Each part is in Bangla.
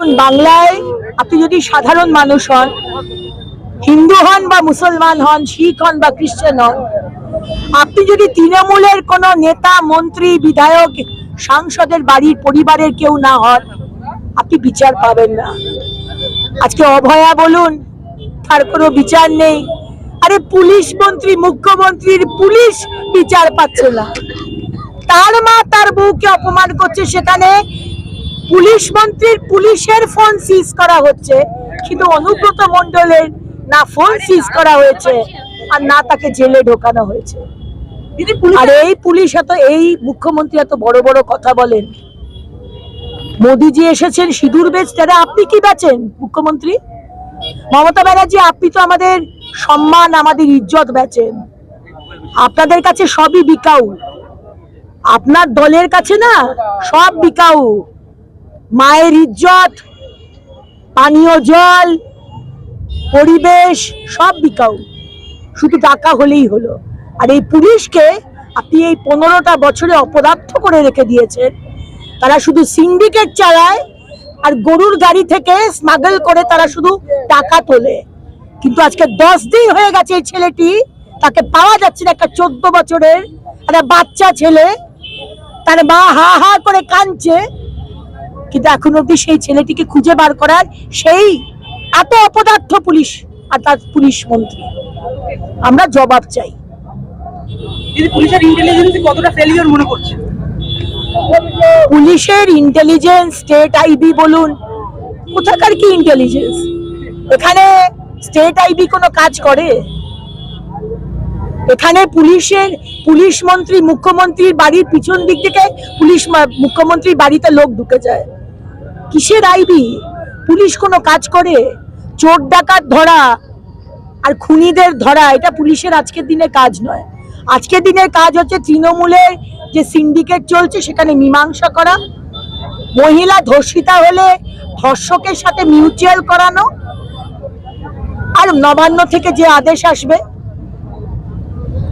দেখুন, বাংলায় আপনি যদি সাধারণ মানুষ হন, হিন্দু হন বা মুসলমান হন, শিখ হন বা খ্রিস্টান হন, আপনি যদি তৃণমূলের কোনো নেতা, মন্ত্রী, বিধায়ক, সাংসদের বাড়ির পরিবারের কেউ না হন, আপনি বিচার পাবেন না। আজকে অভয়া বলুন, তার কোনো বিচার নেই। আরে পুলিশ মন্ত্রী, মুখ্যমন্ত্রীর পুলিশ বিচার পাচ্ছে না। তার মা তার বউকে অপমান করছে, সেখানে পুলিশ মন্ত্রীর পুলিশের ফোন সিজ করা হচ্ছে, কিন্তু অনুব্রত মণ্ডলের না ফোন সিজ করা হয়েছে আর না তাকে জেলে ঢোকানো হয়েছে। আর এই পুলিশ এই মুখ্যমন্ত্রী এত বড় বড় কথা বলেন। মোদিজি এসেছেন সিঁদুর বেচতে, আপনি কি বেচেন মুখ্যমন্ত্রী? মমতা ব্যানার্জি, আপনি তো আমাদের সম্মান, আমাদের ইজ্জত বেচেন। আপনাদের কাছে সবই বিকাউ, আপনার দলের কাছে না সব বিকাউ। মায়ের ইজ্জত, পানীয় জল, পরিবেশ সব বিকাউ, শুধু টাকা হলেই হলো। আর এই পুলিশকে আপনি এই 15টা বছরে অপদার্থ করে রেখে দিয়েছেন। তারা শুধু সিন্ডিকেট চালায় আর গরুর গাড়ি থেকে স্মাগল করে তারা শুধু টাকা তোলে। কিন্তু আজকে 10 দিন হয়ে গেছে এই ছেলেটি, তাকে পাওয়া যাচ্ছে না। একটা 14 বছরের একটা বাচ্চা ছেলে, তার মা হা হা করে কাঁদছে, কিন্তু এখন অব্দি সেই ছেলেটিকে খুঁজে বার করার সেই এত অপদার্থ পুলিশ আর তার পুলিশ মন্ত্রী। আমরা জবাব চাই। পুলিশের ইন্টেলিজেন্স কতটা ফেলিওর মনে করছে? পুলিশের ইন্টেলিজেন্স, স্টেট আইবি বলুন, কোথাকার কি ইন্টেলিজেন্স? এখানে স্টেট আইবি কোনো কাজ করে? এখানে পুলিশ মন্ত্রী, মুখ্যমন্ত্রীর বাড়ির পিছন দিক থেকে মুখ্যমন্ত্রীর বাড়িতে লোক ঢুকে যায়। কিসের আইবি? পুলিশ কোনো কাজ করে? চোর ডাকাত ধরা আর খুনিদের ধরা এটা পুলিশের আজকের দিনে কাজ নয়। আজকের দিনের কাজ হচ্ছে তৃণমূলের যে সিন্ডিকেট চলছে সেখানে মীমাংসা করা, মহিলা ধর্ষিতা হলে ধর্ষকের সাথে মিউচুয়াল করানো, আর নবান্ন থেকে যে আদেশ আসবে,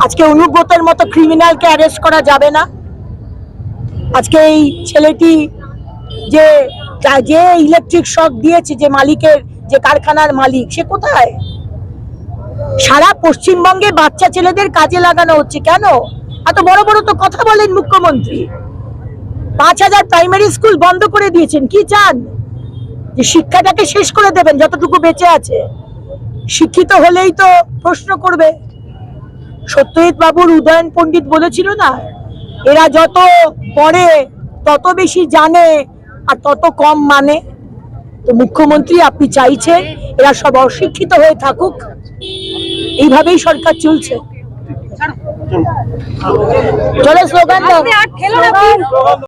আজকে অনুব্রতের মতো ক্রিমিনালকে অ্যারেস্ট করা যাবে না। আজকে এই ছেলেটি যে ইলেকট্রিক শক দিয়েছে, যে মালিকের, যে কারখানার মালিক, সে কোথায়? সারা পশ্চিমবঙ্গে বাচ্চা ছেলেদের কাজে লাগানো হচ্ছে। কেন? এত বড় বড় তো কথা বলেন মুখ্যমন্ত্রী। 5000 প্রাইমারি স্কুল বন্ধ করে দিয়েছেন। কি চান? যে শিক্ষাটাকে শেষ করে দেবেন যতটুকু বেঁচে আছে? শিক্ষিত হলেই তো প্রশ্ন করবে। সত্যজিৎ বাবুর উদয়ন পণ্ডিত বলেছিল না, এরা যত পড়ে তত বেশি জানে আর তত কম মানে। তো মুখ্যমন্ত্রী, আপনি চাইছেন এরা সব অশিক্ষিত হয়ে থাকুক? এইভাবেই সরকার চলছে। চলে স্লোগান দাও।